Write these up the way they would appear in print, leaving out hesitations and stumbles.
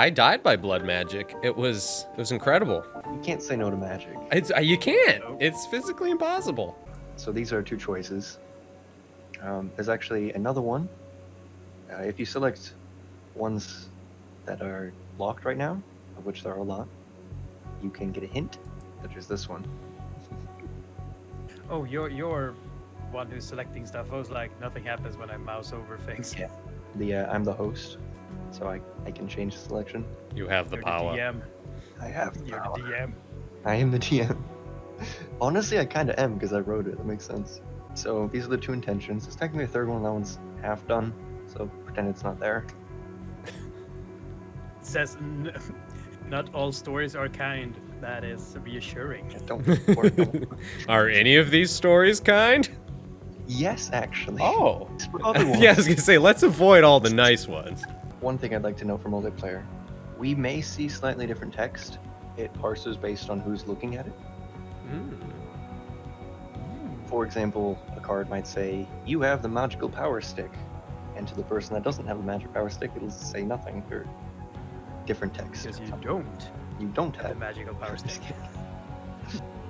I died by blood magic. It was incredible. You can't say no to magic. You can't. It's physically impossible. So these are two choices. There's actually another one. If you select ones that are locked right now, of which there are a lot, you can get a hint, such as this one. Oh, you're one who's selecting stuff. I was like, nothing happens when I mouse over things. Yeah. I'm the host, so I can change the selection. You have the You're power. The DM. I have the You're power. the DM. I am the GM. Honestly, I kind of am because I wrote it. That makes sense. So these are the two intentions. There's technically a third one. That one's half done. So pretend it's not there. It says, not all stories are kind. That is reassuring. Don't worry. Are any of these stories kind? Yes, actually. Oh. For other ones. Yeah, I was gonna say, let's avoid all the nice ones. One thing I'd like to know for multiplayer. We may see slightly different text. It parses based on who's looking at it. For example, a card might say, you have the magical power stick. And to the person that doesn't have the magic power stick, it'll say nothing, or different text. Because you don't You don't have the have. magical power stick.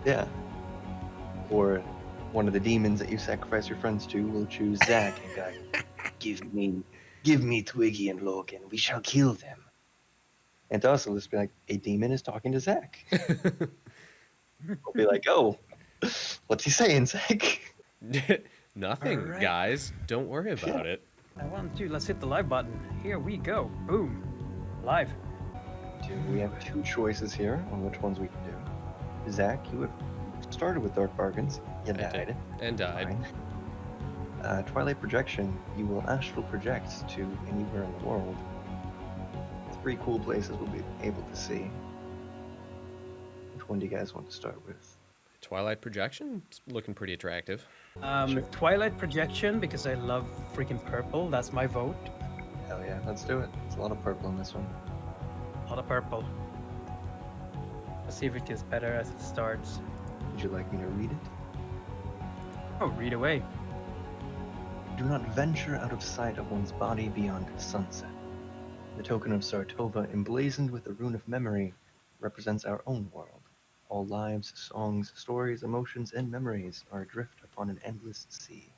Yeah. Or one of the demons that you sacrifice your friends to will choose Zach and go, give me Twiggy and Logan, we shall kill them. And to us, it'll just be like, a demon is talking to Zach. We'll be like, oh, what's he saying, Zach? Nothing, Alright. guys. Don't worry about it. I want to. Let's hit the live button. Here we go. Boom. Live. We have two choices here on which ones we can do. Zach, you have started with Dark Bargains. You I did. died. And died. Fine. Twilight Projection, you will astral project to anywhere in the world. 3 cool places we'll be able to see. Which one do you guys want to start with? Twilight projection? It's looking pretty attractive. Sure. Twilight Projection, because I love freaking purple. That's my vote. Hell yeah, let's do it. There's a lot of purple in this one. A lot of purple. Let's see if it gets better as it starts. Would you like me to read it? Oh, read away. Do not venture out of sight of one's body beyond sunset. The token of Sartova, emblazoned with the rune of memory, represents our own world. All lives, songs, stories, emotions, and memories are adrift upon an endless sea.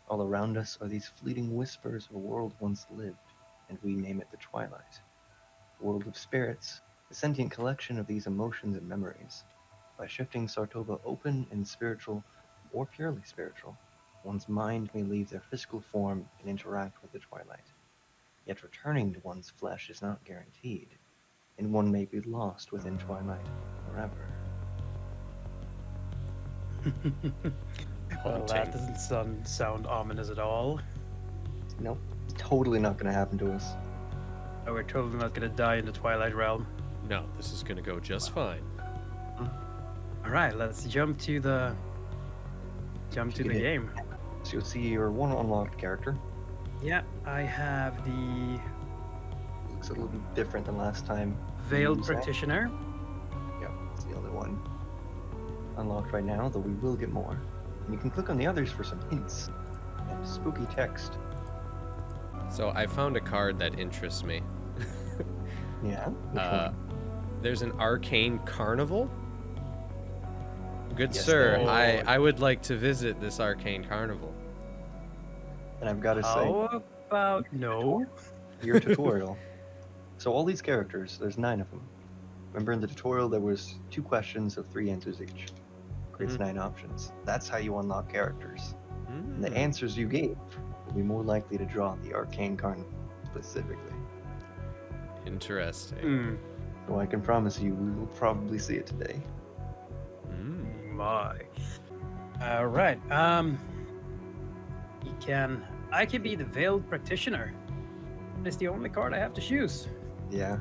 All around us are these fleeting whispers of a world once lived, and we name it the Twilight. The world of spirits, a sentient collection of these emotions and memories. By shifting Sartova open and spiritual, or purely spiritual, one's mind may leave their physical form and interact with the Twilight. Yet returning to one's flesh is not guaranteed, and one may be lost within Twilight forever. Well, that doesn't sound ominous at all. Nope, it's totally not going to happen to us. Oh, we're totally not gonna die in the Twilight Realm. No, this is gonna go just fine. All right, let's jump to the game. So you'll see your one unlocked character. Yeah, I have the Looks a little bit different than last time. Veiled Use that. Practitioner. Yep, that's the other one. Unlocked right now, though we will get more. And you can click on the others for some hints and spooky text. So I found a card that interests me. Yeah? Which one? There's an arcane carnival. Good Yes, sir, there is. I would like to visit this arcane carnival. And I've got to say, How about no? your tutorial. So all these characters, there's 9 of them. Remember in the tutorial there was 2 questions of 3 answers each. Creates 9 options. That's how you unlock characters. And the answers you gave will be more likely to draw the arcane carnival specifically. Interesting. So I can promise you we will probably see it today. My. All right. I can be the Veiled Practitioner. It's the only card I have to choose. Yeah.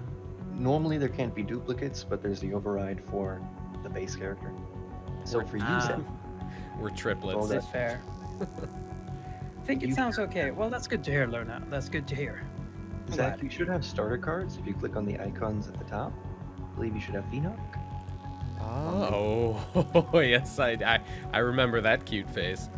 Normally there can't be duplicates, but there's the override for the base character. So for you, Zach, We're triplets. Well, That's fair. I think it You- sounds okay. Well, that's good to hear, Lorna. That's good to hear. I'm Zach, glad. you should have starter cards. If you click on the icons at the top, I believe you should have Phenog. Oh, yes, I remember that cute face.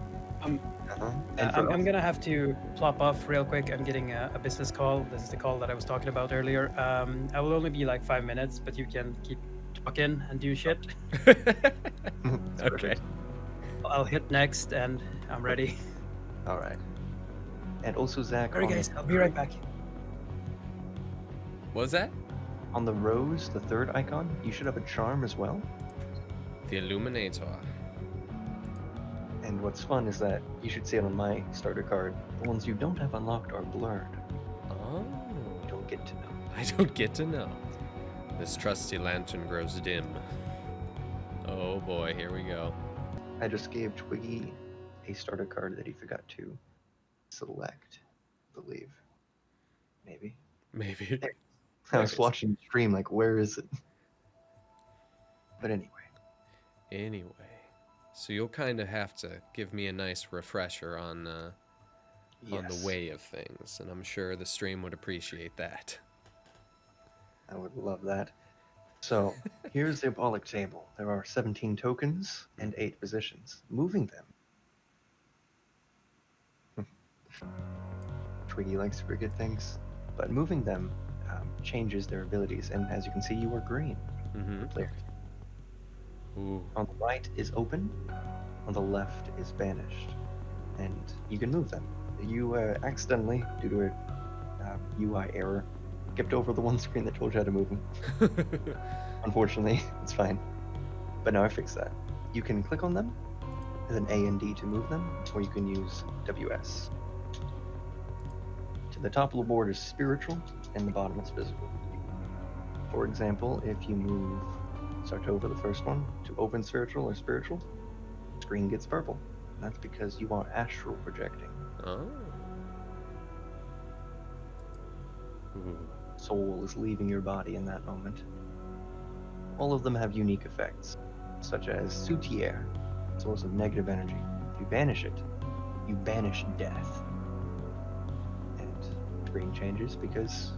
And for I'm us, gonna have to plop off real quick. I'm getting a business call. This is the call that I was talking about earlier. I will only be like 5 minutes, but you can keep talking and do shit. it's Okay. perfect. I'll hit next, and I'm ready. All right. And also, Zach, Alright, guys, I'll be right back. What was that? on the rose, the third icon, you should have a charm as well. The Illuminator. And what's fun is that you should see it on my starter card. The ones you don't have unlocked are blurred. Oh. You don't get to know. I don't get to know. This trusty lantern grows dim. Oh boy, here we go. I just gave Twiggy a starter card that he forgot to select, I believe. Maybe. Maybe. I was watching the stream, like, where is it? But anyway. Anyway, so you'll kind of have to give me a nice refresher on the way of things, and I'm sure the stream would appreciate that. I would love that. So, here's the Apollyic table. There are 17 tokens and 8 positions. Moving them. Twiggy likes to forget things. But moving them changes their abilities, and as you can see, you are green. Mm-hmm. Players. Ooh. On the right is open, on the left is banished, and you can move them. You accidentally, due to a UI error, skipped over the one screen that told you how to move them. Unfortunately, it's fine. But now I fixed that. You can click on them, and then A and D to move them, or you can use WS. To the top of the board is spiritual, and the bottom is physical. For example, if you move Sartova, the first one, to open spiritual or spiritual, screen gets purple. And that's because you are astral projecting. Oh. Ooh. Soul is leaving your body in that moment. All of them have unique effects, such as soutier, source of negative energy. If you banish it, you banish death. And screen changes because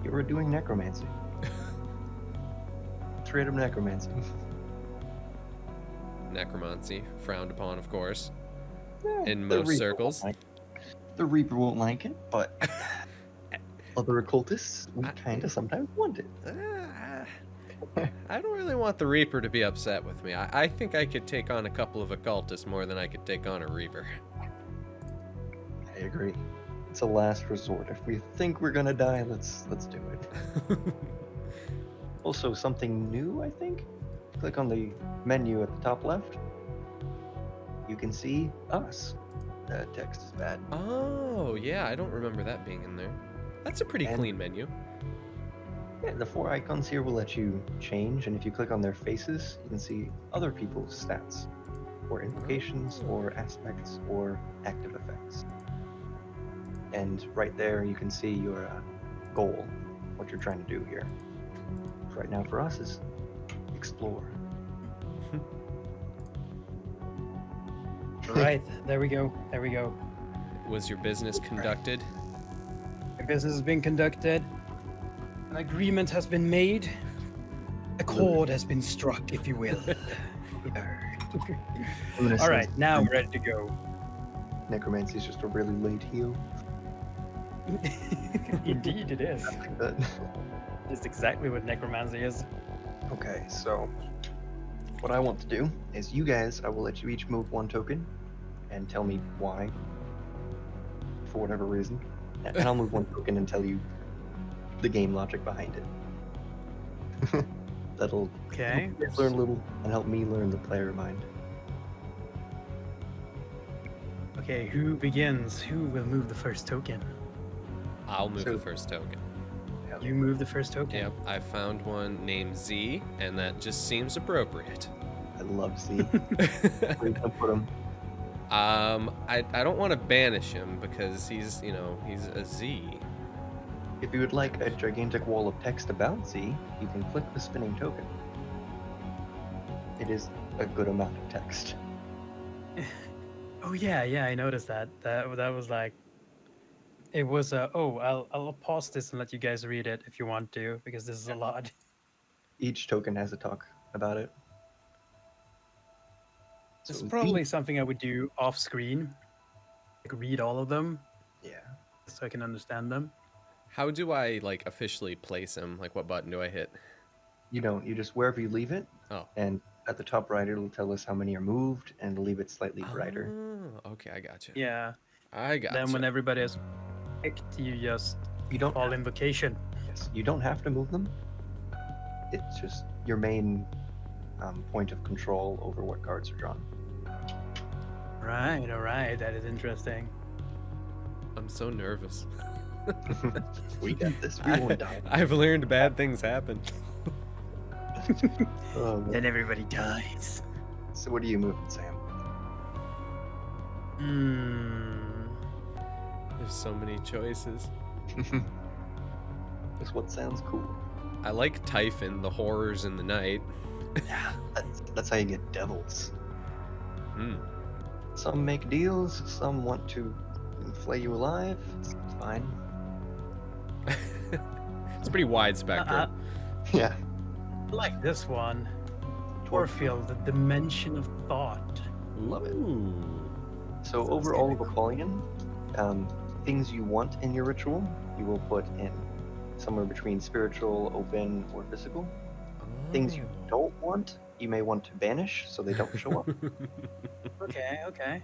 you are doing necromancy. Straight up necromancy. Necromancy, frowned upon, of course, Yeah, in the most Reaper circles. won't the Reaper won't like it, but other occultists, we kind of sometimes want it. I don't really want the Reaper to be upset with me. I think I could take on a couple of occultists more than I could take on a Reaper. I agree. It's a last resort. If we think we're gonna die, let's do it. Also, something new, I think. Click on the menu at the top left. You can see us. The text is bad. Oh, yeah, I don't remember that being in there. That's a pretty And- clean menu. Yeah, the 4 icons here will let you change, and if you click on their faces, you can see other people's stats, or invocations, or aspects, or active effects. And right there, you can see your goal, what you're trying to do here. Right now, for us, is explore. Right, there we go. There we go. Was your business conducted? The business has been conducted. An agreement has been made. A chord has been struck, if you will. All right, now we're ready to go. Necromancy is just a really late heal. Indeed, it is. Like that. It's exactly what necromancy is. Okay, so what I want to do is you guys, I will let you each move 1 token and tell me why, for whatever reason. And I'll move 1 token and tell you the game logic behind it. That'll Okay. help you guys learn a little and help me learn the player mind. Okay, who begins? Who will move the first token? I'll move So- the first token. You move the first token. Yep, I found one named Z, and that just seems appropriate. I love Z. Where you gonna put him? I don't want to banish him because he's a Z. If you would like a gigantic wall of text about Z, you can click the spinning token. It is a good amount of text. Oh yeah, I noticed that. That was like, it was I'll pause this and let you guys read it if you want to, because this is a lot. Each token has a talk about it. It's So probably something I would do off screen, read all of them Yeah. so I can understand them. How do I like officially place him? Like, what button do I hit? You don't. You just wherever you leave it, Oh. and at the top right, it'll tell us how many are moved, and leave it slightly brighter. Oh, okay, I gotcha. Yeah. I gotcha. Then when everybody is picked, you just You don't. call invocation. Yes. You don't have to move them. It's just your main point of control over what cards are drawn. Right, all right. That is interesting. I'm so nervous. We got this. We won't die. I've learned bad things happen. Then everybody dies. So what are you moving, Sam? There's so many choices. Just what sounds cool. I like Typhon, the horrors in the night. Yeah, that's how you get devils. Hmm. Some make deals, some want to flay you alive. It's fine. It's pretty wide spectrum. Yeah. I like this one. Orpheal, the dimension of thought. Love it. Ooh. So Sounds over all of kinda Apollyon, things you want in your ritual, you will put in somewhere between spiritual, open, or physical. Things you don't want, you may want to banish so they don't show up. Okay, okay.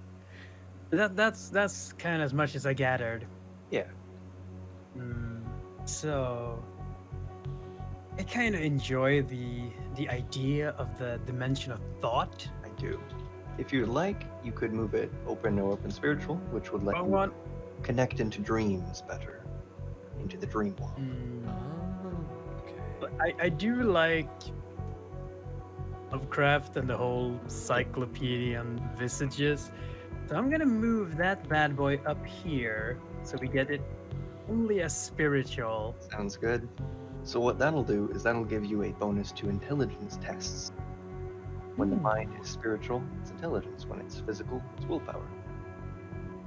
That's kind of as much as I gathered. Yeah. So I kind of enjoy the idea of the dimension of thought. I do. If you'd like, you could move it open or open spiritual, which would let I you want. connect into dreams better, into the dream world. Okay. But I do like Lovecraft and the whole cyclopedian visages. So I'm gonna move that bad boy up here so we get it only as spiritual. Sounds good. So what that'll do is that'll give you a bonus to intelligence tests. When the mind is spiritual, it's intelligence. When it's physical, it's willpower.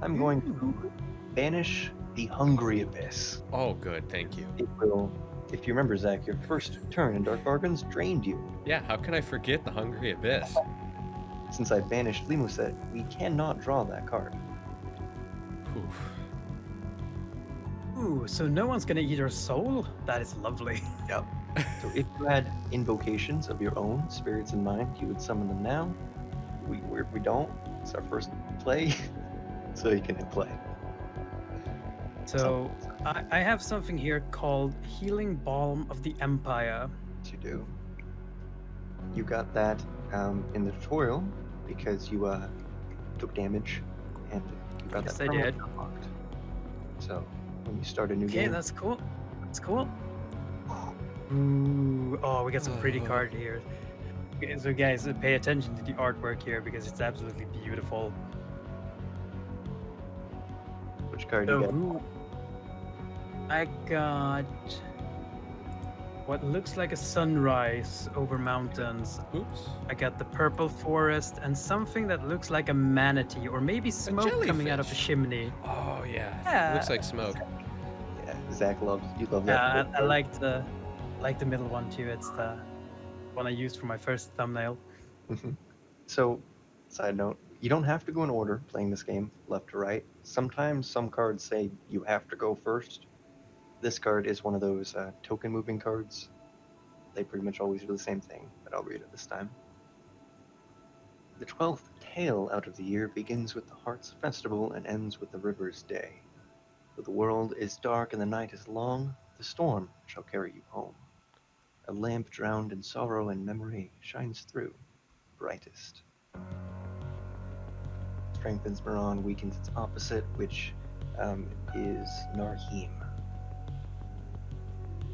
I'm going to banish the hungry abyss. Oh, good. Thank you. It will, if you remember, Zach, your first turn in Dark Bargains drained you. Yeah, how can I forget the Hungry Abyss? Since I banished Limuset, we cannot draw that card. Oof. Ooh, so no one's gonna eat our soul? That is lovely. Yep. So if you had invocations of your own, spirits in mind, you would summon them now. We don't. It's our first play, so you can hit play. So I have something here called Healing Balm of the Empire. You do. You got that in the tutorial because you took damage, and you got Yes, that I did. permanently unlocked. So when you start a new Okay, game, that's cool. That's cool. Ooh, oh, we got some pretty Oh. card here. Okay, so guys, pay attention to the artwork here because it's absolutely beautiful. which card So you get? who? I got what looks like a sunrise over mountains. Oops. I got the purple forest and something that looks like a manatee or maybe smoke coming out of a jellyfish. chimney. Oh, yeah. Yeah. Looks like smoke. Yeah, Zach loves. You love Yeah, that. I like the middle one too. It's the one I used for my first thumbnail. So, side note, you don't have to go in order playing this game, left to right. Sometimes some cards say you have to go first. This card is one of those token moving cards. They pretty much always do the same thing, but I'll read it this time. The 12th tale out of the year begins with the Heart's Festival and ends with the River's Day. Though the world is dark and the night is long, the storm shall carry you home. A lamp drowned in sorrow and memory shines through, brightest. Strengthens Maran, weakens its opposite, which is Narheem.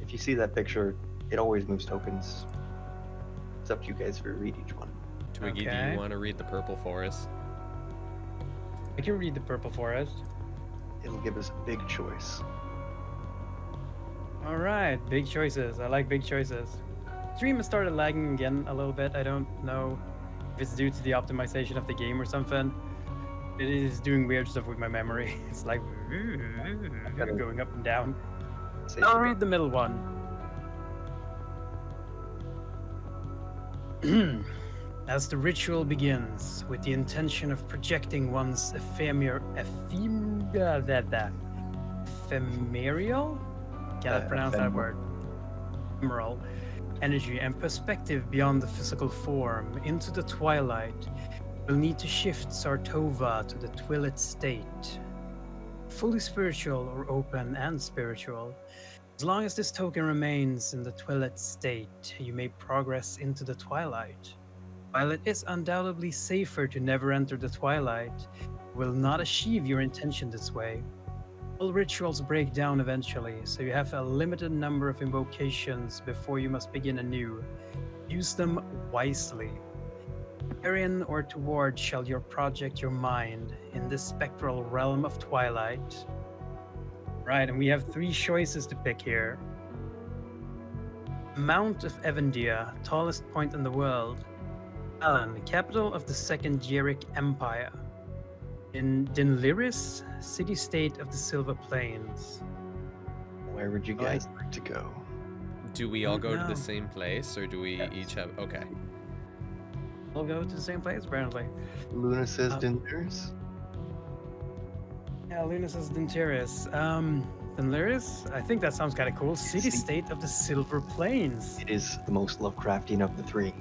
If you see that picture, it always moves tokens. It's up to you guys to read each one. Twiggy, do Okay. you want to read the Purple Forest? I can read the purple forest. It'll give us a big choice. All right, big choices. I like big choices. Stream has started lagging again a little bit. I don't know if it's due to the optimization of the game or something. It is doing weird stuff with my memory. It's like going up and down. Say I'll read the middle one. As the ritual begins, with the intention of projecting one's ephemeral, cannot pronounce that word, ephemeral energy and perspective beyond the physical form into the twilight, you'll need to shift Sartova to the Twilight state. Fully spiritual or open and spiritual. As long as this token remains in the Twilight state, you may progress into the Twilight. While it is undoubtedly safer to never enter the Twilight, you will not achieve your intention this way. All rituals break down eventually, so you have a limited number of invocations before you must begin anew. Use them wisely. Wherein or toward shall you project your mind in this spectral realm of twilight? Right, and we have 3 choices to pick here. Mount of Evendia, tallest point in the world. Alan, capital of the Second Jeric Empire. In Liris, city-state of the Silver Plains. Where would you guys like to go? Do we all go to No. the same place, or do we each have? Okay. We'll go to the same place, apparently. Luna says Um, Diners. Yeah, Luna says Dinteris. Liris? I think that sounds kind of cool. City-state of the Silver Plains. It is the most Lovecraftian of the 3.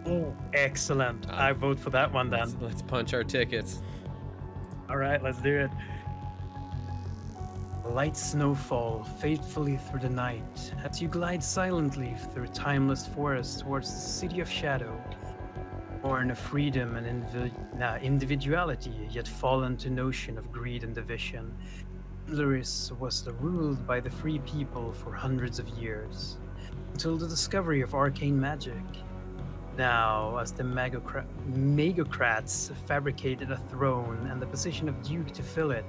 Oh, excellent. I vote for that one then. Let's punch our tickets. All right, let's do it. Light snowfall faithfully through the night as you glide silently through timeless forests towards the city of shadow. Born of freedom and individuality, yet fallen to notion of greed and division, Liris was ruled by the free people for hundreds of years, until the discovery of arcane magic. Now, as the Magocrats fabricated a throne and the position of duke to fill it,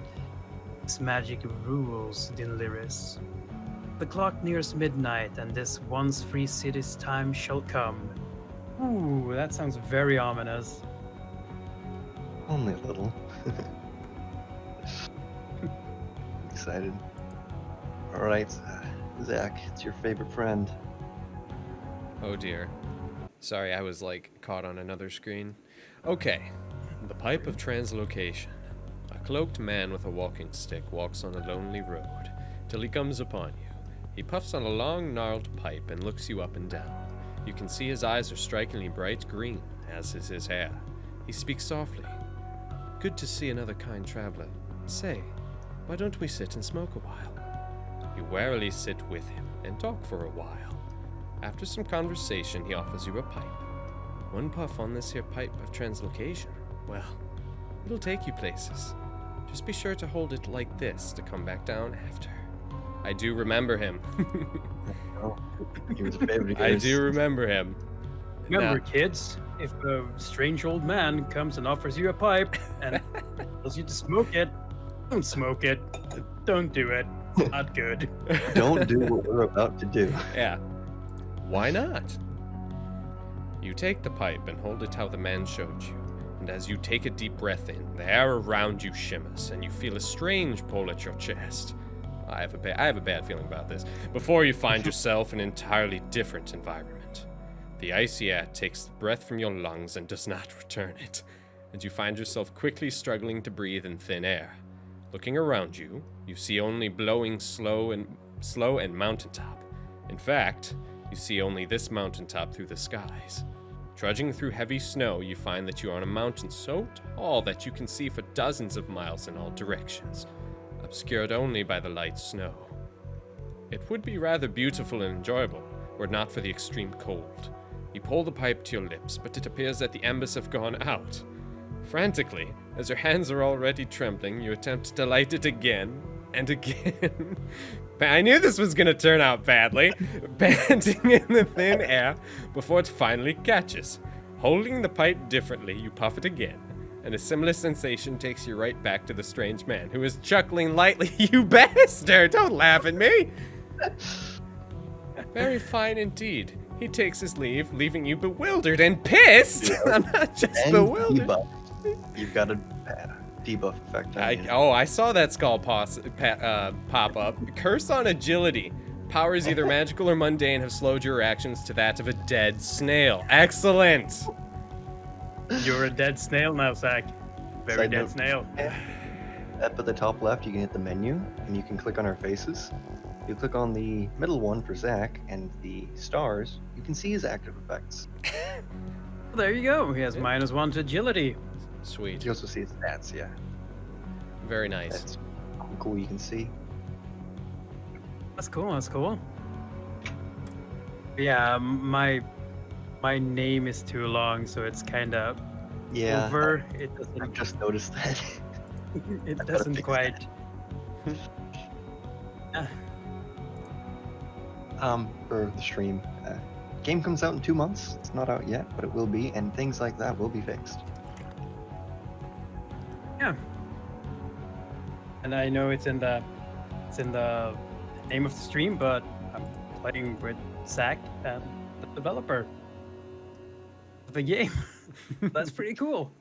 this magic rules Liris. The clock nears midnight, and this once free city's time shall come. Ooh, that sounds very ominous. Only a little. Excited. Alright, Zach, it's your favorite friend. Oh dear. Sorry, I was caught on another screen. Okay. The Pipe of Translocation. A cloaked man with a walking stick walks on a lonely road till he comes upon you. He puffs on a long, gnarled pipe and looks you up and down. You can see his eyes are strikingly bright green, as is his hair. He speaks softly. Good to see another kind traveler. Say, why don't we sit and smoke a while? You warily sit with him and talk for a while. After some conversation, he offers you a pipe. One puff on this here pipe of translocation. Well, it'll take you places. Just be sure to hold it like this to come back down after. I do remember him. Oh, he was a favorite of I yours. do remember him. Remember, Now- kids, if a strange old man comes and offers you a pipe and tells you to smoke it, don't smoke it. Don't do it. It's not good. Don't do what we're about to do. Yeah. Why not? You take the pipe and hold it how the man showed you, and as you take a deep breath in, the air around you shimmers, and you feel a strange pull at your chest. I have a bad feeling about this. Before you find yourself in an entirely different environment. The icy air takes the breath from your lungs and does not return it, and you find yourself quickly struggling to breathe in thin air. Looking around you, you see only blowing slow and mountaintop. In fact, you see only this mountaintop through the skies. Trudging through heavy snow, you find that you are on a mountain so tall that you can see for dozens of miles in all directions, obscured only by the light snow. It would be rather beautiful and enjoyable, were it not for the extreme cold. You pull the pipe to your lips, but it appears that the embers have gone out. Frantically, as your hands are already trembling, you attempt to light it again and again. I knew this was gonna turn out badly, panting in the thin air before it finally catches. Holding the pipe differently, you puff it again, and a similar sensation takes you right back to the strange man, who is chuckling lightly. You bastard! Don't laugh at me! Very fine indeed. He takes his leave, leaving you bewildered and pissed! Yeah. I'm not just And bewildered. debuff. You've got a debuff effect on you. I saw that skull pop up. Curse on agility. Powers either magical or mundane have slowed your reactions to that of a dead snail. Excellent! You're a dead snail now, Zach. Very Side dead note. snail. Up at the top left, you can hit the menu, and you can click on our faces. You click on the middle one for Zach, and the stars, you can see his active effects. Well, there you go. He has -1 to agility. Sweet. You also see his stats, yeah. Very nice. That's cool, you can see. That's cool. That's cool. Yeah, my name is too long, so it's kind of Yeah, over. I've just noticed that. It gotta doesn't fix quite. For the stream. Game comes out in 2 months. It's not out yet, but it will be, and things like that will be fixed. Yeah. And I know it's in the name of the stream, but I'm playing with Zach and the developer of the game. That's pretty cool.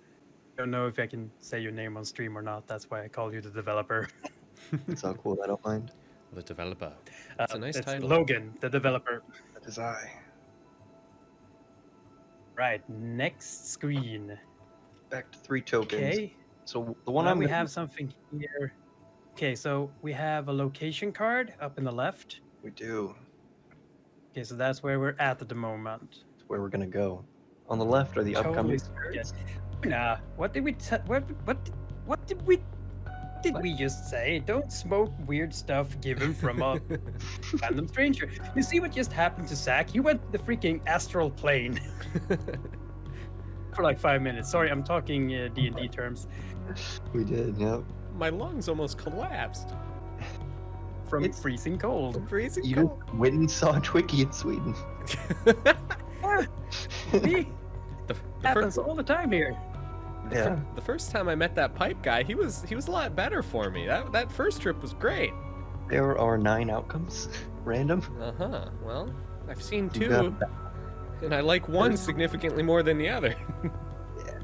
I don't know if I can say your name on stream or not. That's why I call you the developer. It's all cool. I don't mind. The developer. That's a nice it's title. Logan, the developer. That is I. Right, next screen. Back to 3 tokens. Okay. So the one Now I'm we gonna- have something here. Okay, so we have a location card up in the left. We do. Okay, so that's where we're at the moment. It's where we're gonna go. On the left are the Totally upcoming forget. cards. Nah, what did we what did we just say? Don't smoke weird stuff given from a random stranger. You see what just happened to Zach? He went to the freaking astral plane for like 5 minutes. Sorry, I'm talking D&D terms. We did, yep. My lungs almost collapsed. From It's- freezing cold. From freezing You cold. just went and saw Twiggy in Sweden. Me? The Happens all the time here. Yeah. The first time I met that pipe guy, he was a lot better for me. That first trip was great. There are 9 outcomes. Random. Uh-huh. Well, I've seen You 2, got that. and I like one significantly more than the other.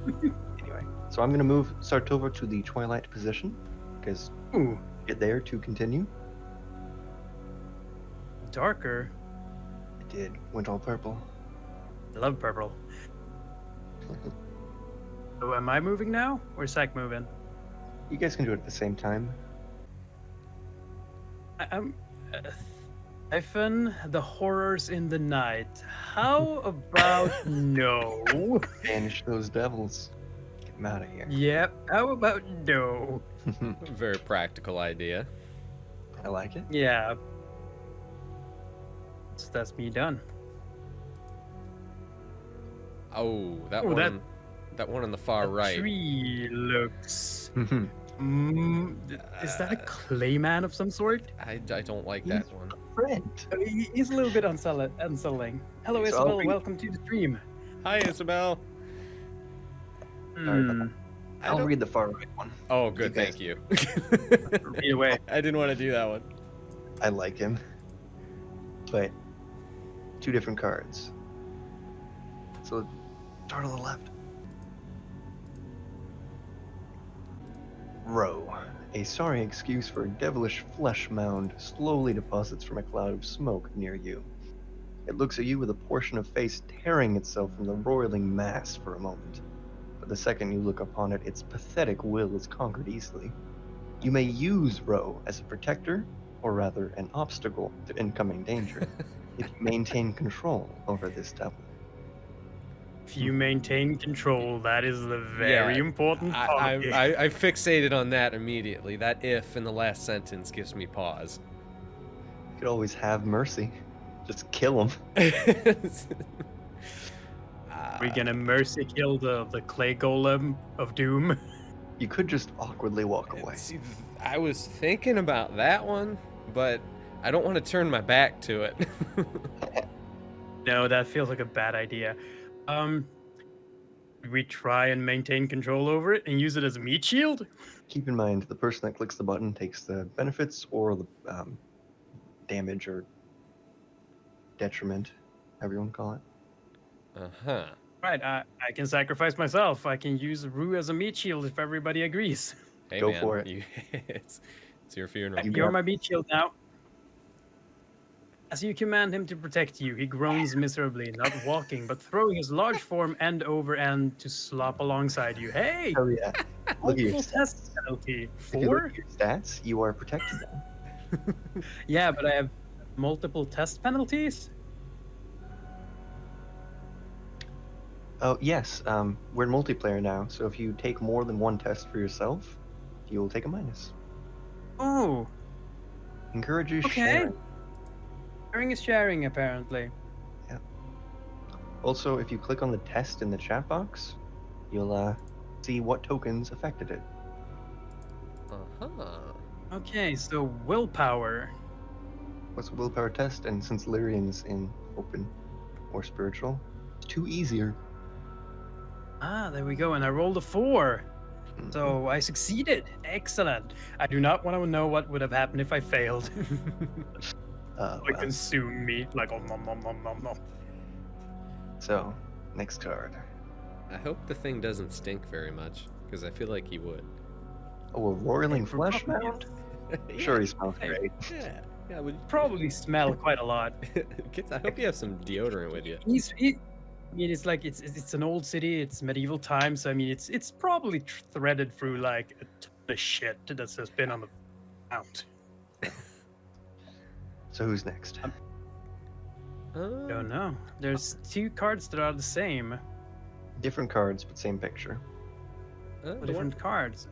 Anyway, so I'm gonna move Sartova to the Twilight position, because Ooh, get there to continue. darker. I did. Went all purple. I love purple. So am I moving now? Or is Zach moving? You guys can do it at the same time. I'm Typhon, the horrors in the night. How about no? Banish those devils. Get them out of here. Yep. How about no? Very practical idea. I like it. Yeah. So that's me done. Oh, that Oh, one. That one on the far The right. tree looks. Is that a Uh, clayman of some sort? I don't like that one. Friend. He's a little bit unsettling. Hello, So I'll Isabel. read- Welcome to the stream. Hi, Isabel. Sorry about that. I'll don't- read the far right one. Oh, good. guys- Thank you. Read away. I didn't want to do that one. I like him. But 2 different cards. So start on the left. Row. A sorry excuse for a devilish flesh mound slowly deposits from a cloud of smoke near you. It looks at you with a portion of face tearing itself from the roiling mass for a moment. But the second you look upon it, its pathetic will is conquered easily. You may use Row as a protector, or rather an obstacle to incoming danger, if you maintain control over this devil. If you maintain control, that is the very Yeah, important part. I fixated on that immediately. That if in the last sentence gives me pause. You could always have mercy. Just kill him. We're gonna mercy kill the clay golem of doom. You could just awkwardly walk away. See, I was thinking about that one, but I don't want to turn my back to it. No, that feels like a bad idea. We try and maintain control over it and use it as a meat shield? Keep in mind, the person that clicks the button takes the benefits or the damage or detriment, however you want to call it. Uh-huh. Right, I can sacrifice myself. I can use Rue as a meat shield if everybody agrees. Hey, Go man, for it. it's your funeral. You You're got- my meat shield now. As you command him to protect you, he groans miserably, not walking, but throwing his large form end over end to slop alongside you. Hey! Oh yeah. Look at your Multiple stats. test penalty. If you look 4? at your stats, you are protected now. Yeah, but I have multiple test penalties? Oh yes. We're in multiplayer now, so if you take more than one test for yourself, you'll take a minus. Oh, Encourages okay. sharing. Sharing is sharing, apparently. Also, if you click on the test in the chat box, you'll see what tokens affected it. Uh-huh. Okay, so willpower. What's a willpower test? And since Lyrian's in open or spiritual, it's 2 easier. Ah, there we go. And I rolled a 4. Mhm. So I succeeded. Excellent. I do not want to know what would have happened if I failed. Well, Consume me like oh nom nom nom nom nom. so next card. I hope the thing doesn't stink very much, because I feel like he would. Oh, a roiling For flesh probably- mound? Sure, he smells Hey, great. Yeah. Yeah, would Probably smell quite a lot. Kids, I hope you have some deodorant with you. I mean, it's like it's an old city. It's medieval times. So I mean, it's probably threaded through like a ton of shit that's just been on the ground. So who's next? Don't know. There's 2 cards that are the same. Different cards, but same picture. Different cards.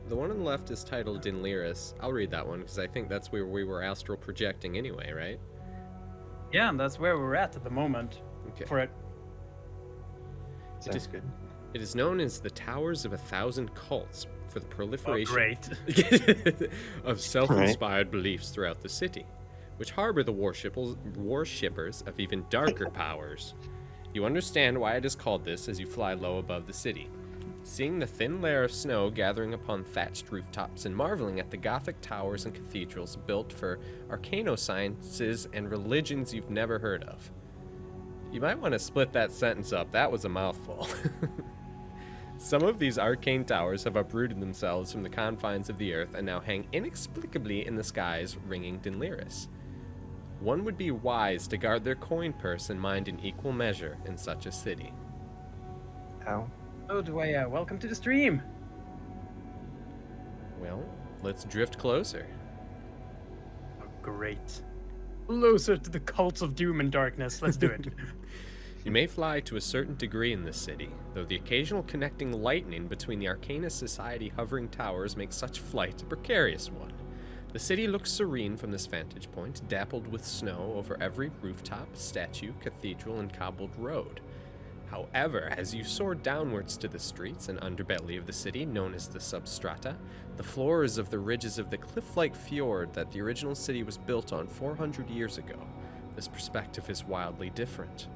The one on the left is titled In Liris. I'll read that one because I think that's where we were astral projecting anyway, right? Yeah, that's where we're at the moment. Okay. For it. Sounds good. It is known as the Towers of 1,000 Cults for the Oh, proliferation great. of self-inspired beliefs throughout the city, which harbor the worshippers of even darker powers. You understand why it is called this as you fly low above the city, seeing the thin layer of snow gathering upon thatched rooftops and marveling at the Gothic towers and cathedrals built for arcanosciences and religions you've never heard of. You might want to split that sentence up. That was a mouthful. Some of these arcane towers have uprooted themselves from the confines of the earth and now hang inexplicably in the skies, ringing Dinliris. One would be wise to guard their coin purse and mind in equal measure in such a city. Ow. Oh, Dwaya, welcome to the stream. Well, let's drift closer. Oh, great. Closer to the cults of doom and darkness. Let's do it. You may fly to a certain degree in this city, though the occasional connecting lightning between the Arcanist Society hovering towers makes such flight a precarious one. The city looks serene from this vantage point, dappled with snow over every rooftop, statue, cathedral, and cobbled road. However, as you soar downwards to the streets and underbelly of the city, known as the substrata, the floors of the ridges of the cliff-like fjord that the original city was built on 400 years ago, this perspective is wildly different.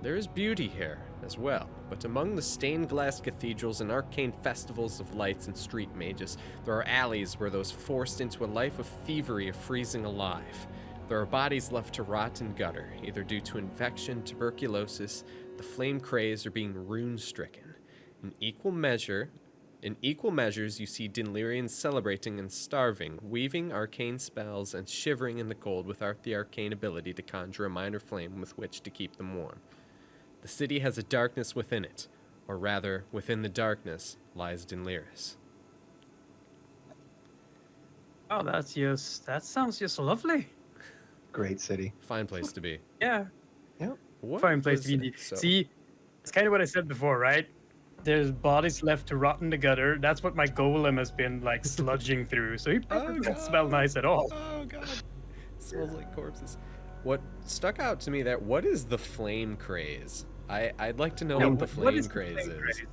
There is beauty here, as well, but among the stained glass cathedrals and arcane festivals of lights and street mages, there are alleys where those forced into a life of thievery are freezing alive. There are bodies left to rot and gutter, either due to infection, tuberculosis, the flame craze, or being rune-stricken. In equal measures, you see Dinlirians celebrating and starving, weaving arcane spells, and shivering in the cold without the arcane ability to conjure a minor flame with which to keep them warm. The city has a darkness within it, or rather, within the darkness lies Dinliris. Oh, that sounds just lovely. Great city. Fine place to be. Yeah, Yep. What fine place was to be. it? So- See, it's kind of what I said before, right? There's bodies left to rot in the gutter. That's what my golem has been like sludging through. So he probably doesn't smell nice at all. Oh god. It smells like corpses. What stuck out to me there, what is the flame craze? I'd like to know Yeah, what the what flame is the craze flame is. craze?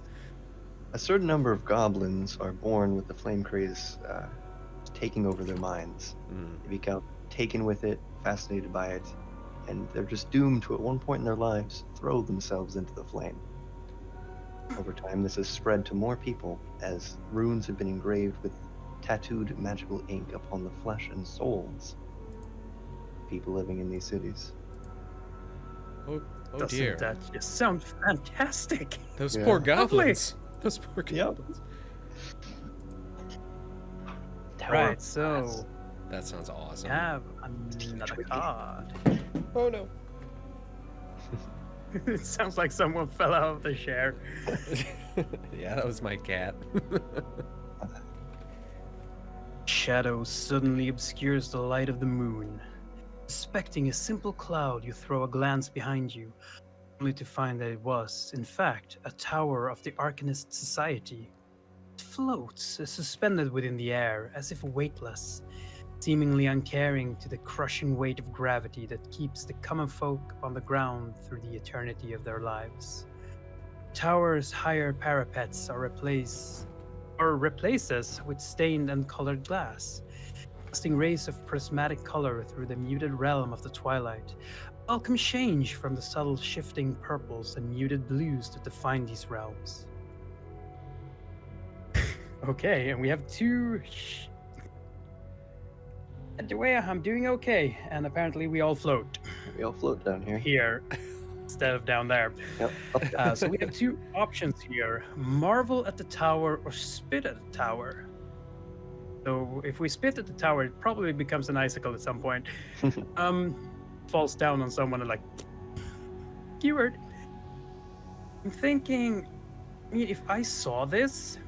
A certain number of goblins are born with the flame craze taking over their minds. Mm. They become taken with it, fascinated by it, and they're just doomed to, at one point in their lives, throw themselves into the flame. Over time, this has spread to more people as runes have been engraved with tattooed magical ink upon the flesh and souls of people living in these cities. Oh Doesn't dear. that just sound fantastic? Those Yeah. poor Lovely. goblins. Those poor Yep. goblins. Tower Right, of so Glass. That sounds awesome. Have another card. Oh no. It sounds like someone fell out of the chair. Yeah, that was my cat. Shadow suddenly obscures the light of the moon. Suspecting a simple cloud, you throw a glance behind you, only to find that it was, in fact, a tower of the Arcanist Society. It floats, suspended within the air, as if weightless, seemingly uncaring to the crushing weight of gravity that keeps the common folk on the ground through the eternity of their lives. Tower's higher parapets are replaces with stained and colored glass, casting rays of prismatic color through the muted realm of the twilight. A welcome change from the subtle shifting purples and muted blues that define these realms. Okay, and we have two. The way I'm doing okay, and apparently we all float We all float down here. here instead of down there. Yep. Up. So we have two options here: marvel at the tower or spit at the tower. So if we spit at the tower, it probably becomes an icicle at some point. Falls down on someone and like, keyword. I'm thinking, I mean, if I saw this,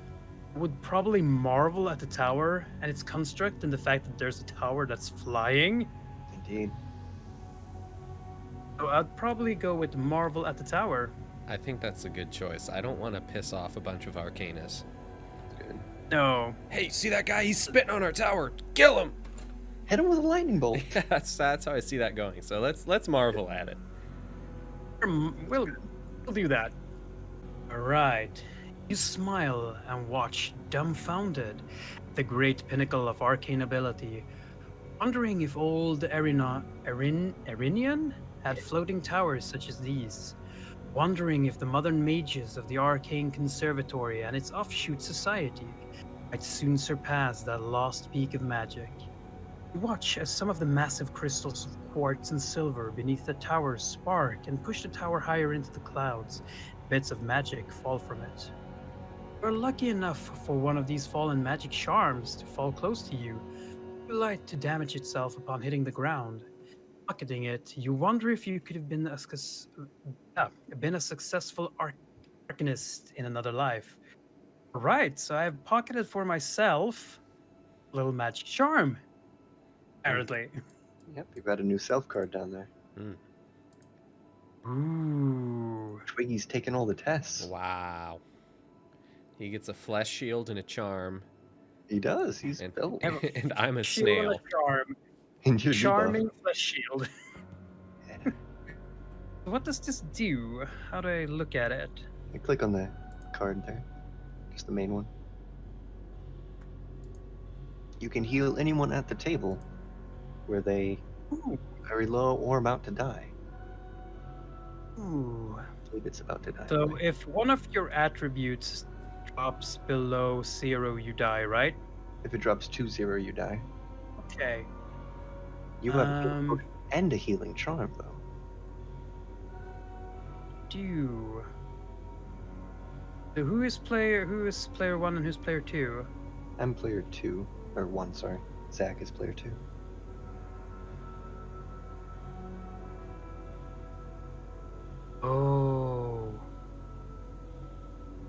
I would probably marvel at the tower and its construct and the fact that there's a tower that's flying. Indeed. So I'd probably go with marvel at the tower. I think that's a good choice. I don't want to piss off a bunch of arcanists. Good. No. Hey, see that guy? He's spitting on our tower. Kill him! Hit him with a lightning bolt. Yeah, that's how I see that going. So let's marvel at it. We'll do that. All right. You smile and watch, dumbfounded, the great pinnacle of arcane ability, wondering if old Erinian had floating towers such as these, wondering if the modern mages of the Arcane Conservatory and its offshoot society might soon surpass that lost peak of magic. You watch as some of the massive crystals of quartz and silver beneath the tower spark and push the tower higher into the clouds. Bits of magic fall from it. You're lucky enough for one of these fallen magic charms to fall close to you, too light to damage itself upon hitting the ground. Pocketing it, you wonder if you could have been a successful arcanist in another life. Right, so I've pocketed for myself a little magic charm. Apparently. Yep, you've got a new self card down there. Ooh. Twiggy's taking all the tests. Wow. He gets a flesh shield and a charm. He does. He's And, built. and I'm a Shield and snail. a charm. And you're Charming flesh shield. Yeah. What does this do? How do I look at it? You click on the card there. Just the main one. You can heal anyone at the table where they Ooh. are very low or about to die. Ooh. I believe it's about to die. So if one of your attributes drops below 0, you die, right? If it drops to 0, you die. Okay. You have a healing potion and a healing charm, though. So who is player 1 and who's player 2? I'm player 2, or 1, sorry. Zach is player 2. Oh.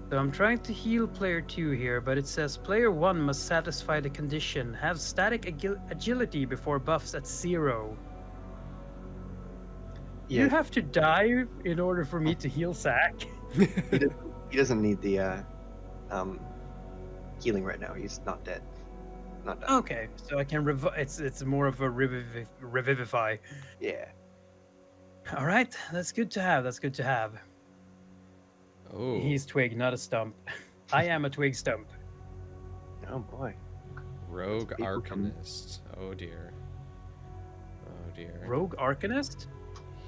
So I'm trying to heal player 2 here, but it says player 1 must satisfy the condition, have static agility before buffs at 0. You have to die in order for me to heal Zach? He doesn't need the healing right now. He's not dead. Not dead. Okay, so I can it's more of a revivify. Yeah. All right, that's good to have. That's good to have. Oh. He's twig, not a stump. I am a twig stump. Oh boy. Rogue People come- Arcanist. Oh dear. Oh dear. Rogue Arcanist?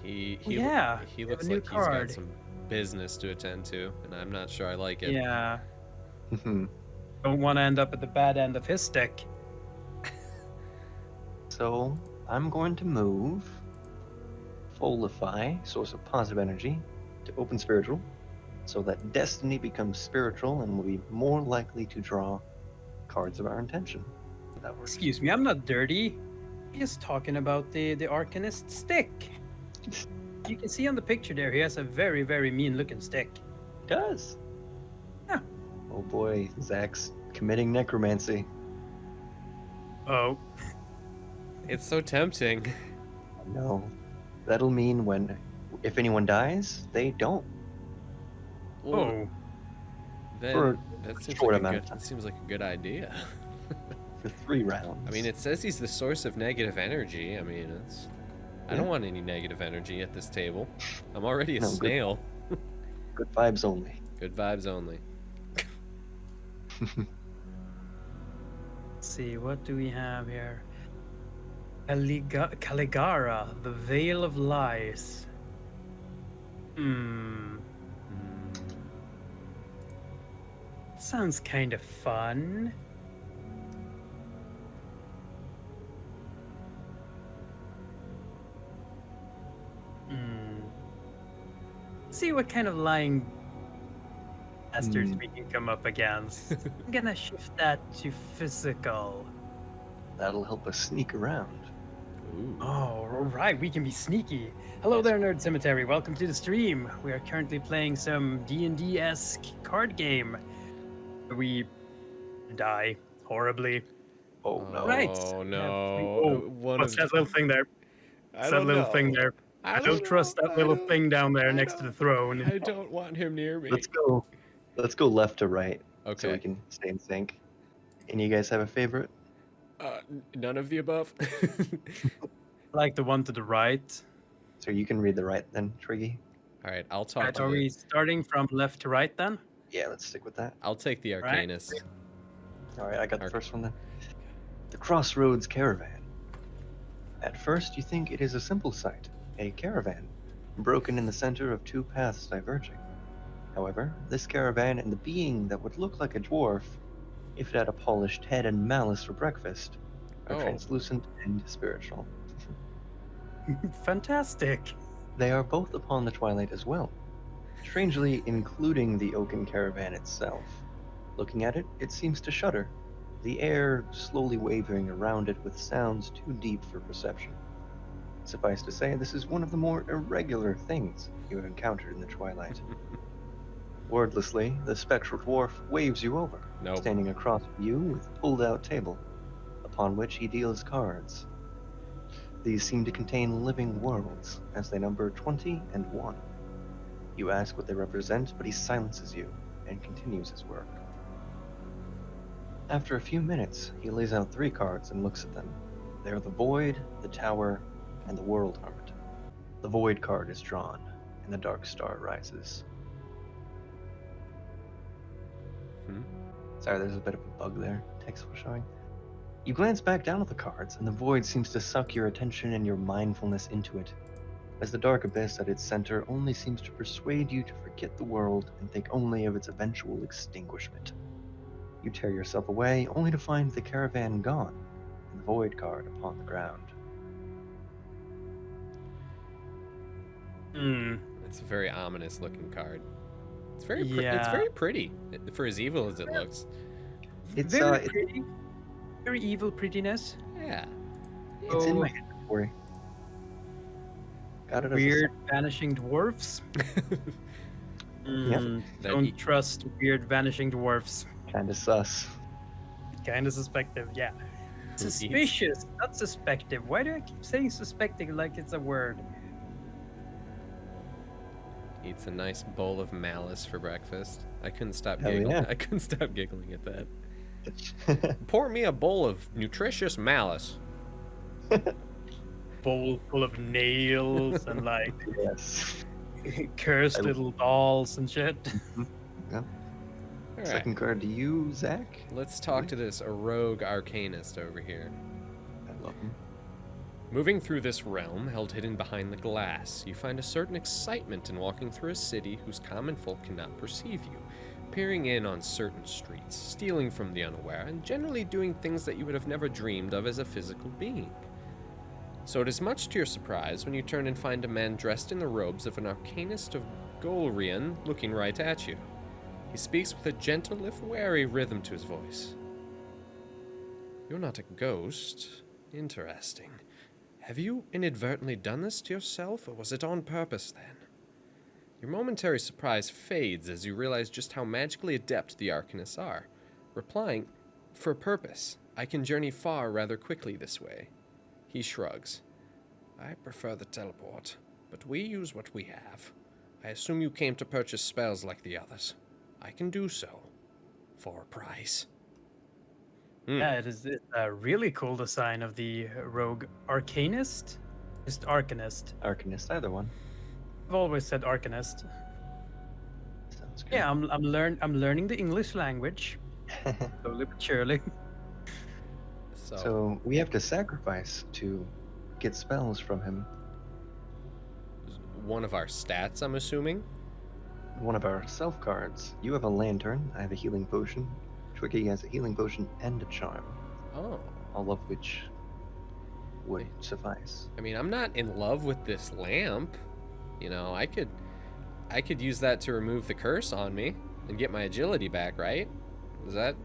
He Yeah, he we have a looks new like he's card. got some business to attend to, and I'm not sure I like it. Yeah. Mhm. Don't want to end up at the bad end of his stick. So I'm going to move Folify, source of positive energy, to open spiritual, so that destiny becomes spiritual and will be more likely to draw cards of our intention. That works. Excuse me, I'm not dirty. He's talking about the arcanist stick. You can see on the picture there, he has a very, very mean looking stick. It does. Yeah. Oh boy, Zach's committing necromancy. Oh. It's so tempting. No. That'll mean if anyone dies, they don't. Oh. Then For that seems short like amount of that time. seems like a good idea. For 3 rounds. I mean, it says he's the source of negative energy. I mean, I don't want any negative energy at this table. I'm already a No, good. snail. Good vibes only. Good vibes only. Let's see, what do we have here? Caligara, the Veil of Lies. Sounds kind of fun. See what kind of lying bastards we can come up against. I'm gonna shift that to physical. That'll help us sneak around. Ooh. Oh, right, we can be sneaky. Hello there, Nerd Cemetery. Welcome to the stream. We are currently playing some D&D-esque card game. We die horribly. Oh no. Right. Oh Yeah, no. oh, One what's of- that little thing there? I What's that don't little know. thing there? I don't trust that I little don't- thing down there I next to the don't- throne. I don't want him near me. Let's go left to right so we Okay. can stay in sync. And you guys have a favorite? None of the above. I like the one to the right. So you can read the right then, Twiggy. All right, I'll talk Right, to are the, we starting from left to right then? Yeah, let's stick with that. I'll take the Right. arcanist. All right, I got the Arc- first one then. The crossroads caravan. At first, you think it is a simple sight, a caravan, broken in the center of 2 paths diverging. However, this caravan and the being that would look like a dwarf, if it had a polished head and malice for breakfast, are Oh. translucent and spiritual. Fantastic. They are both upon the twilight as well, strangely including the oaken caravan itself. Looking at it, it seems to shudder, the air slowly wavering around it with sounds too deep for perception. Suffice to say, this is one of the more irregular things you have encountered in the twilight. Wordlessly, the spectral dwarf waves you over, Nope. standing across from you with a pulled-out table, upon which he deals cards. These seem to contain living worlds, as they number 20 and 1. You ask what they represent, but he silences you and continues his work. After a few minutes, he lays out 3 cards and looks at them. They are the Void, the Tower, and the World Hermit. The Void card is drawn, and the Dark Star rises. Sorry, there's a bit of a bug there. Text was showing. You glance back down at the cards, and the void seems to suck your attention and your mindfulness into it, as the dark abyss at its center only seems to persuade you to forget the world and think only of its eventual extinguishment. You tear yourself away, only to find the caravan gone, and the void card upon the ground. It's a very ominous looking card. It's very it's Yeah. very pretty for as evil as it looks. It's Very pretty. Very evil prettiness. Yeah. it's in Oh. my inventory. Got it as a Weird vanishing dwarfs. Yep. That Don't e- trust weird vanishing dwarfs. Kinda sus. Kind of suspective, yeah. eats- Suspicious, not suspective. Why do I keep saying suspecting like it's a word? Eats a nice bowl of malice for breakfast. I couldn't stop Hell giggling. yeah. I couldn't stop giggling at that. Pour me a bowl of nutritious malice. Bowl full of nails and like Yes. cursed I- little dolls and shit. Yeah. All right. Second card to you, Zach. Let's talk to this rogue arcanist over here. I love him. Moving through this realm, held hidden behind the glass, you find a certain excitement in walking through a city whose common folk cannot perceive you, peering in on certain streets, stealing from the unaware, and generally doing things that you would have never dreamed of as a physical being. So it is much to your surprise when you turn and find a man dressed in the robes of an arcanist of Golrian looking right at you. He speaks with a gentle if wary rhythm to his voice. You're not a ghost. Interesting. Have you inadvertently done this to yourself, or was it on purpose then? Your momentary surprise fades as you realize just how magically adept the arcanists are, replying, "For a purpose. I can journey far rather quickly this way." He shrugs. "I prefer the teleport, but we use what we have. I assume you came to purchase spells like the others. I can do so. For a price." Yeah, it's a really cool design of the rogue arcanist. Just arcanist. Arcanist, either one. I've always said arcanist. Sounds good. Yeah, I'm learning the English language slowly but surely. So we have to sacrifice to get spells from him. One of our stats, I'm assuming? One of our self cards. You have a lantern. I have a healing potion. Twiggy has a healing potion and a charm, Oh. all of which would suffice. I mean, I'm not in love with this lamp. You know, I could use that to remove the curse on me and get my agility back, right? Is that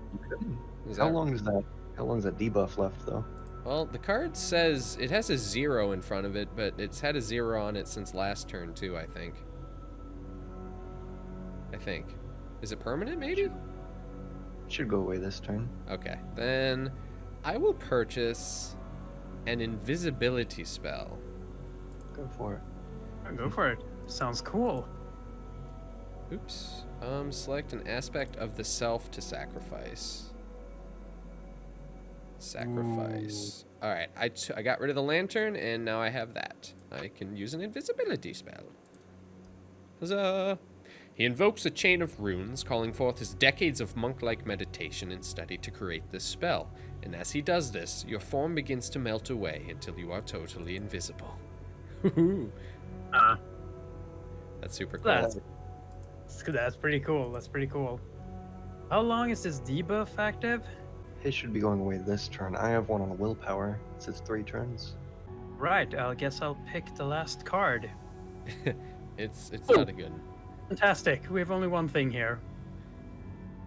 How long is that debuff left, though? Well, the card says it has a 0 in front of it, but it's had a 0 on it since last turn too, I think. Is it permanent, maybe? Should go away this turn. Okay, then I will purchase an invisibility spell. Go for it. Go for it. Sounds cool. Oops. Select an aspect of the self to sacrifice. Sacrifice. All right, I got rid of the lantern, and now I have that. I can use an invisibility spell. Huzzah! He invokes a chain of runes, calling forth his decades of monk-like meditation and study to create this spell. And as he does this, your form begins to melt away until you are totally invisible. That's super cool. That's pretty cool. That's pretty cool. How long is this debuff active? His should be going away this turn. I have one on willpower. It says 3 turns. Right, I guess I'll pick the last card. It's not a good. Fantastic. We have only one thing here.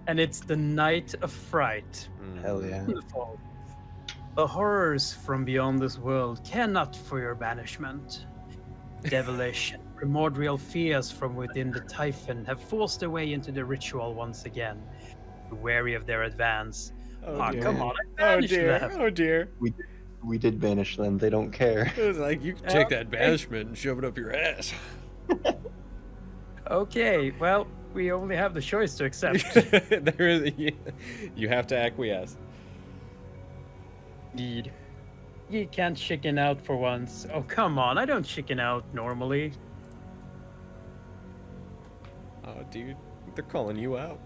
And it's the Night of Fright. Hell yeah. Beautiful. The horrors from beyond this world care not for your banishment. Devilish and primordial fears from within the Typhon have forced their way into the ritual once again. Be wary of their advance. Oh, dear. Come on, I banished them. Oh dear. We did banish them. They don't care. It was like, you can take that banishment and shove it up your ass. Okay, well, we only have the choice to accept. You have to acquiesce. Indeed. You can't chicken out for once. Oh, come on. I don't chicken out normally. Oh, dude. They're calling you out.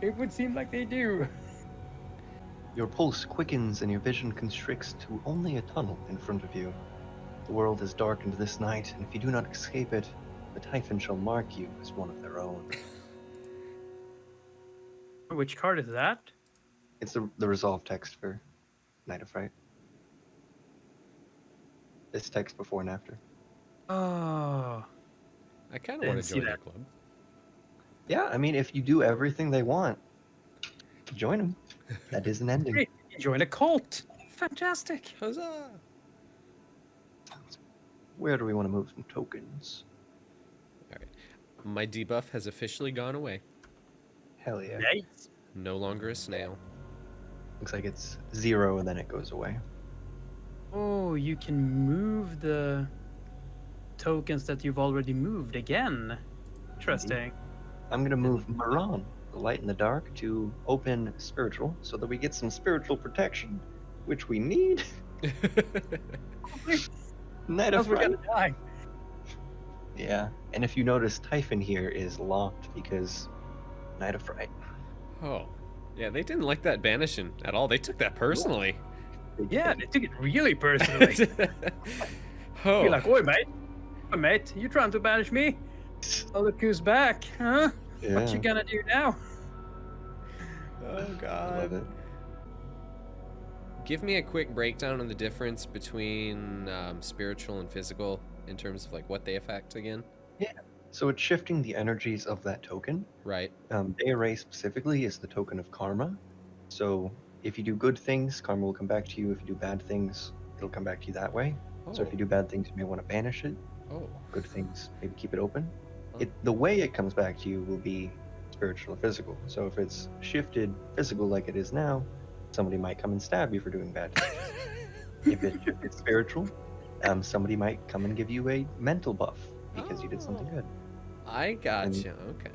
It would seem like they do. Your pulse quickens and your vision constricts to only a tunnel in front of you. The world is darkened this night, and if you do not escape it, the Typhon shall mark you as one of their own. Which card is that? It's the resolve text for Night of Fright. This text before and after. Oh. I kind of want to join that club. Yeah, I mean, if you do everything they want, join them. That is an ending. Great. Join a cult. Fantastic. Huzzah! Where do we want to move some tokens? All right. My debuff has officially gone away. Hell yeah. Nice. No longer a snail. Looks like it's 0 and then it goes away. Oh, you can move the tokens that you've already moved again. Interesting. I'm going to move Maran, the light in the dark, to open spiritual so that we get some spiritual protection, which we need. Night of We're Fright. gonna die. Yeah, and if you notice, Typhon here is locked because Night of Fright. Oh. Yeah, they didn't like that banishing at all. They took that personally. Yeah, they took it really personally. Oh. Be like, oi, mate. Oi, mate, you trying to banish me? Oh, look who's back, huh? Yeah. What you gonna do now? Oh, I God. love it. Give me a quick breakdown on the difference between spiritual and physical in terms of like what they affect again. So it's shifting the energies of that token. Right. Ray specifically is the token of karma. So if you do good things, karma will come back to you. If you do bad things, it'll come back to you that way. So if you do bad things, you may want to banish it. Oh. Good things, maybe keep it open. Oh. The way it comes back to you will be spiritual or physical. So if it's shifted physical like it is now, somebody might come and stab you for doing bad things. If it's spiritual, somebody might come and give you a mental buff because you did something good. I gotcha. Okay.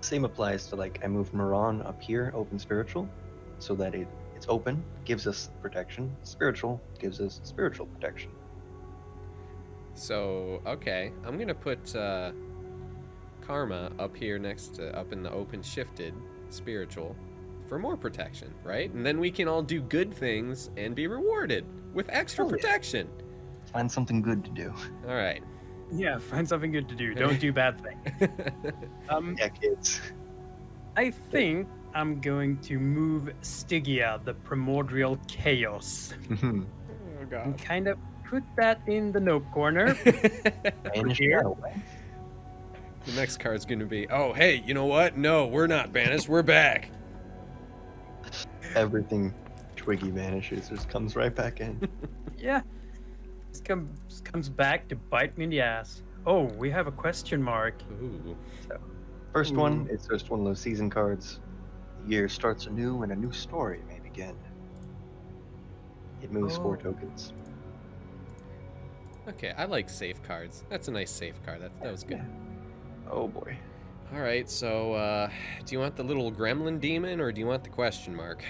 Same applies to, like, I moved Moran up here, open spiritual, so that it's open, gives us protection. Spiritual gives us spiritual protection. So, okay, I'm gonna put karma up here next to, up in the open shifted spiritual for more protection, right? And then we can all do good things and be rewarded with extra protection. Find something good to do. All right. Yeah, find something good to do. Don't do bad things. Yeah, kids. I think I'm going to move Stygia, the primordial chaos, Oh and god. kind of put that in the nope corner. Banish Here. that away. The next card's gonna be, oh hey, you know what? No, we're not banished. We're back. Everything Twiggy vanishes, just comes right back in. Yeah. This comes back to bite me in the ass. Oh, we have a question mark. Ooh. First one, it's just one of those season cards. The year starts anew and a new story may begin. It moves 4 tokens. Okay, I like safe cards. That's a nice safe card. That was good. Oh boy. All right, so do you want the little gremlin demon or do you want the question mark?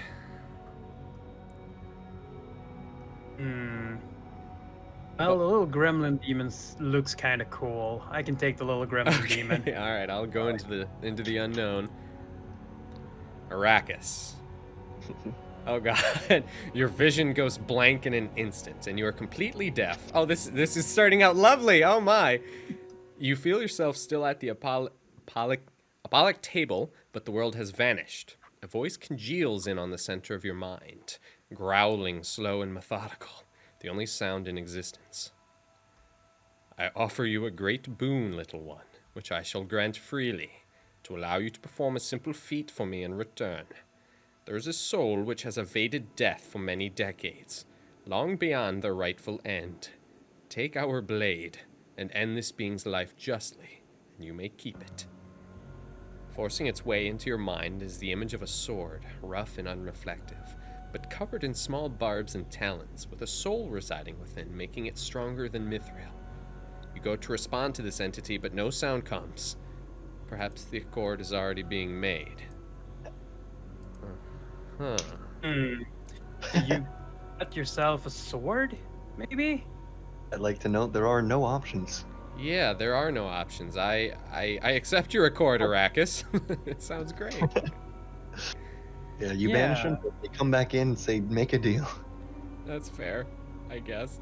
Well, the little gremlin demon looks kind of cool. I can take the little gremlin demon. All right, I'll go into the unknown. Arrakis. Oh god, your vision goes blank in an instant, and you are completely deaf. Oh, this is starting out lovely. Oh my! You feel yourself still at the Apollyic table, but the world has vanished. A voice congeals in on the center of your mind, growling, slow and methodical, the only sound in existence. I offer you a great boon, little one, which I shall grant freely, to allow you to perform a simple feat for me in return. There is a soul which has evaded death for many decades, long beyond their rightful end. Take our blade and end this being's life justly, and you may keep it. Forcing its way into your mind is the image of a sword, rough and unreflective, but covered in small barbs and talons, with a soul residing within, making it stronger than mithril. You go to respond to this entity, but no sound comes. Perhaps the accord is already being made. Huh. Do you cut yourself a sword, maybe? I'd like to note there are no options. Yeah, there are no options. I accept your accord, Arrakis. It sounds great. Yeah, you banish them, but they come back in and say, make a deal. That's fair, I guess.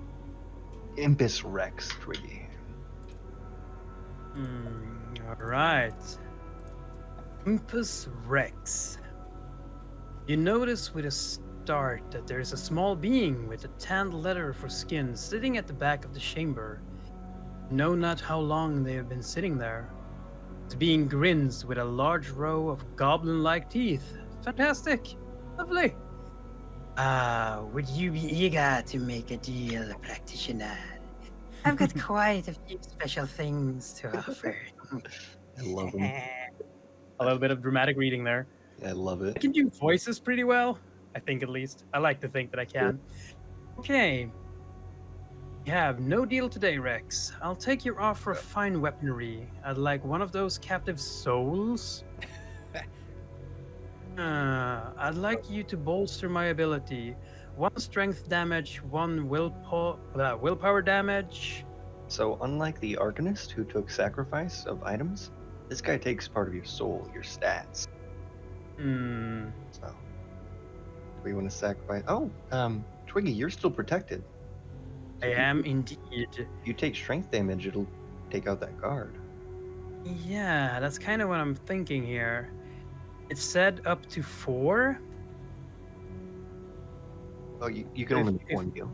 Impus Rex, Twiggy. Alright. Impus Rex. You notice with a start that there is a small being with a tanned leather for skin sitting at the back of the chamber. Know not how long they have been sitting there. The being grins with a large row of goblin-like teeth. Fantastic. Lovely. Would you be eager to make a deal, practitioner? I've got quite a few special things to offer. I love them. A little bit of dramatic reading there. I love I it. can do voices pretty well. I think, at least. I like to think that I can. Okay. You have no deal today, Rex. I'll take your offer of fine weaponry. I'd like one of those captive souls. I'd like you to bolster my ability. 1 strength damage, 1 willpower damage. So unlike the arcanist who took sacrifice of items, this guy takes part of your soul, your stats. So, do we want to sacrifice? Oh, Twiggy, you're still protected. I am indeed. If you take strength damage, it'll take out that guard. Yeah, that's kind of what I'm thinking here. It said up to 4. Oh, you can only make 1 deal.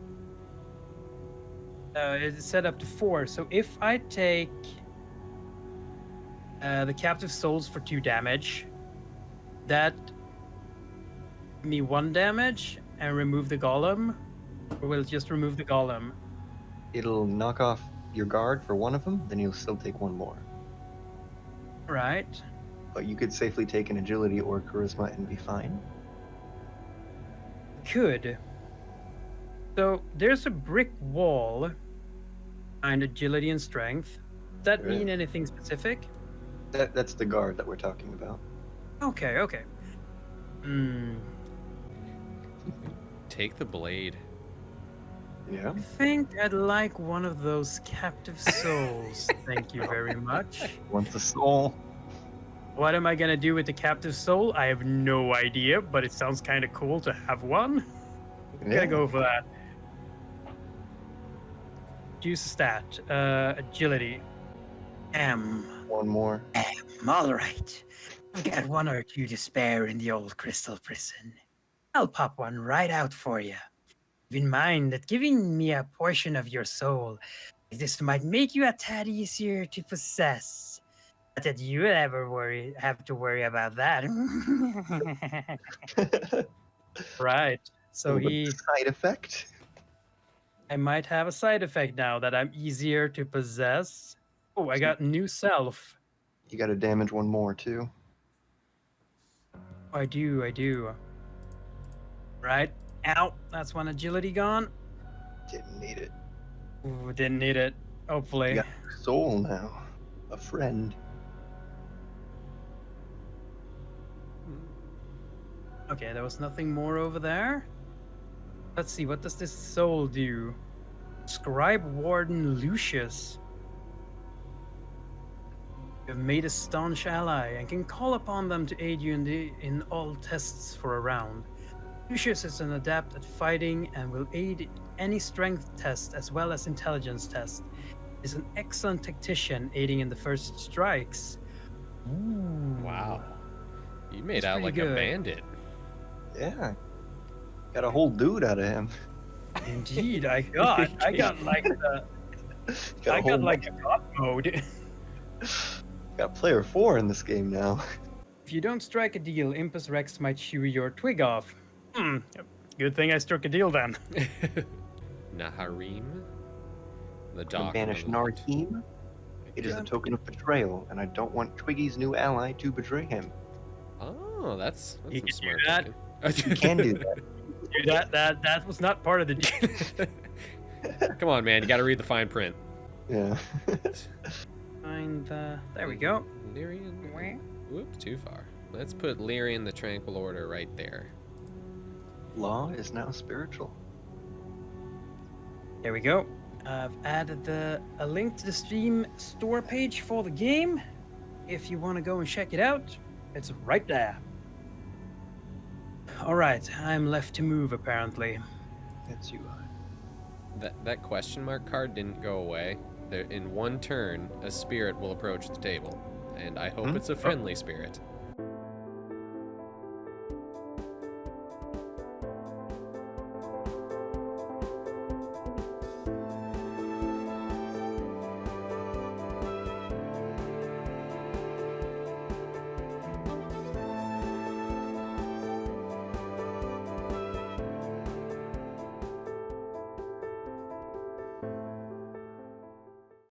It said up to 4. So if I take The captive souls for 2 damage. That give me 1 damage and remove the golem, or will it just remove the golem? It'll knock off your guard for one of them, then you'll still take 1 more. Right. But you could safely take an agility or charisma and be fine. Could. So there's a brick wall and agility and strength. Does that Right. mean anything specific? That's the guard that we're talking about. Okay, okay. Take the blade. Yeah. I think I'd like one of those captive souls. Thank you very much. Wants a soul. What am I gonna do with the captive soul? I have no idea, but it sounds kind of cool to have one. I'm gonna go for that. Use a stat. Agility. 1 more. All right. I've got 1 or 2 to spare in the old crystal prison. I'll pop one right out for you. Keep in mind that giving me a portion of your soul, this might make you a tad easier to possess. Not that you would ever have to worry about that. Right. So Little side effect. I might have a side effect now that I'm easier to possess. Oh, I got new self. You got to damage 1 more too. I do. Right. Ow. That's 1 agility gone. Didn't need it. Ooh, didn't need it. Hopefully. You got a soul now. A friend. Okay, there was nothing more over there. Let's see, what does this soul do? Scribe Warden Lucius. You have made a staunch ally and can call upon them to aid you in all tests for a round. Lucius is an adept at fighting and will aid any strength test as well as intelligence test. Is an excellent tactician, aiding in the first strikes. Ooh. Wow. You made That's out pretty like good. a bandit. Yeah. Got a whole dude out of him. Indeed, I got like the I got like a god mode. Got player 4 in this game now. If you don't strike a deal, Impus Rex might chew your twig off. Good thing I struck a deal then. Naharim? The To dock. banish Narheem. It is a token of betrayal, and I don't want Twiggy's new ally to betray him. Oh, that's You some can smart do that. thinking. You can do that. Dude, that was not part of the deal. Come on, man. You got to read the fine print. Yeah. There we go. Lyrian. Whoop, too far. Let's put Lyrian the Tranquil Order right there. Law is now spiritual. There we go. I've added a link to the Steam store page for the game. If you want to go and check it out, it's right there. All right, I'm left to move apparently. That's you. That question mark card didn't go away. There, in 1 turn, a spirit will approach the table, and I hope it's a friendly spirit.